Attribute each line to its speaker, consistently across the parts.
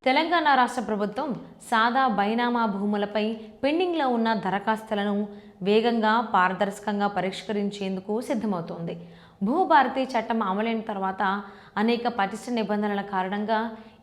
Speaker 1: తెలంగాణ రాష్ట్ర ప్రభుత్వం సాదా బైనామా భూములపై పెండింగ్లో ఉన్న దరఖాస్తులను వేగంగా పారదర్శకంగా పరిష్కరించేందుకు సిద్ధమవుతోంది. భూభారతి చట్టం అమలైన తర్వాత అనేక పటిష్ట నిబంధనల కారణంగా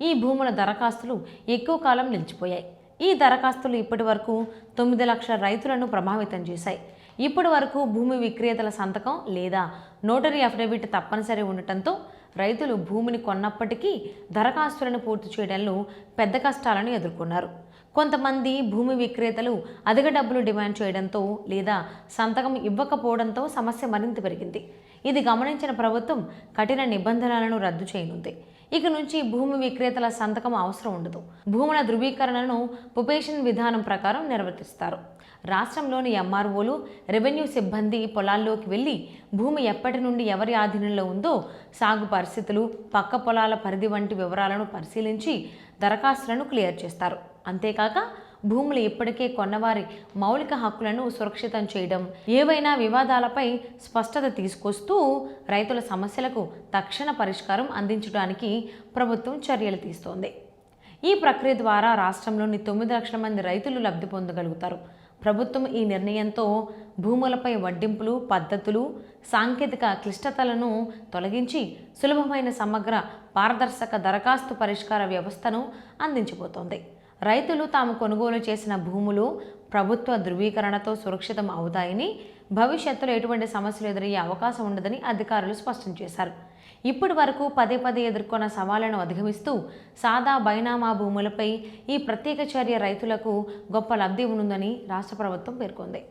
Speaker 1: ఈ భూముల దరఖాస్తులు ఎక్కువ కాలం నిలిచిపోయాయి. ఈ దరఖాస్తులు ఇప్పటి వరకు 9 లక్షల రైతులను ప్రభావితం చేశాయి. ఇప్పటి వరకు భూమి విక్రేతల సంతకం లేదా నోటరీ అఫిడవిట్ తప్పనిసరి ఉండటంతో రైతులు భూమిని కొన్నప్పటికీ దరఖాస్తులను పూర్తి చేయడంలో పెద్ద కష్టాలను ఎదుర్కొన్నారు. కొంతమంది భూమి విక్రేతలు అధిక డబ్బులు డిమాండ్ చేయడంతో లేదా సంతకం ఇవ్వకపోవడంతో సమస్య మరింత పెరిగింది. ఇది గమనించిన ప్రభుత్వం కఠిన నిబంధనలను రద్దు చేయనుంది. ఇక నుంచి భూమి విక్రేతల సంతకం అవసరం ఉండదు. భూముల ధృవీకరణను పొపేషన్ విధానం ప్రకారం నిర్వర్తిస్తారు. రాష్ట్రంలోని ఎంఆర్ఓలు, రెవెన్యూ సిబ్బంది పొలాల్లోకి వెళ్ళి భూమి ఎప్పటి నుండి ఎవరి ఆధీనంలో ఉందో, సాగు పరిస్థితులు, పక్క పొలాల పరిధి వంటి వివరాలను పరిశీలించి దరఖాస్తులను క్లియర్ చేస్తారు. అంతేకాక భూములు ఇప్పటికే కొన్నవారి మౌలిక హక్కులను సురక్షితం చేయడం, ఏవైనా వివాదాలపై స్పష్టత తీసుకొస్తూ రైతుల సమస్యలకు తక్షణ పరిష్కారం అందించడానికి ప్రభుత్వం చర్యలు తీస్తోంది. ఈ ప్రక్రియ ద్వారా రాష్ట్రంలోని 9 లక్షల మంది రైతులు లబ్ధి పొందగలుగుతారు. ప్రభుత్వం ఈ నిర్ణయంతో భూములపై వడ్డింపులు పద్ధతులు, సాంకేతిక క్లిష్టతలను తొలగించి సులభమైన సమగ్ర పారదర్శక దరఖాస్తు పరిష్కార వ్యవస్థను అందించబోతోంది. రైతులు తాము కొనుగోలు చేసిన భూములు ప్రభుత్వ ధృవీకరణతో సురక్షితం అవుతాయని, భవిష్యత్తులో ఎటువంటి సమస్యలు ఎదురయ్యే అవకాశం ఉండదని అధికారులు స్పష్టం చేశారు. ఇప్పటి వరకు పదే ఎదుర్కొన్న సవాళ్లను అధిగమిస్తూ సాదా బైనామా భూములపై ఈ ప్రత్యేక చర్య రైతులకు గొప్ప లబ్ధి ఉందని రాష్ట్ర ప్రభుత్వం పేర్కొంది.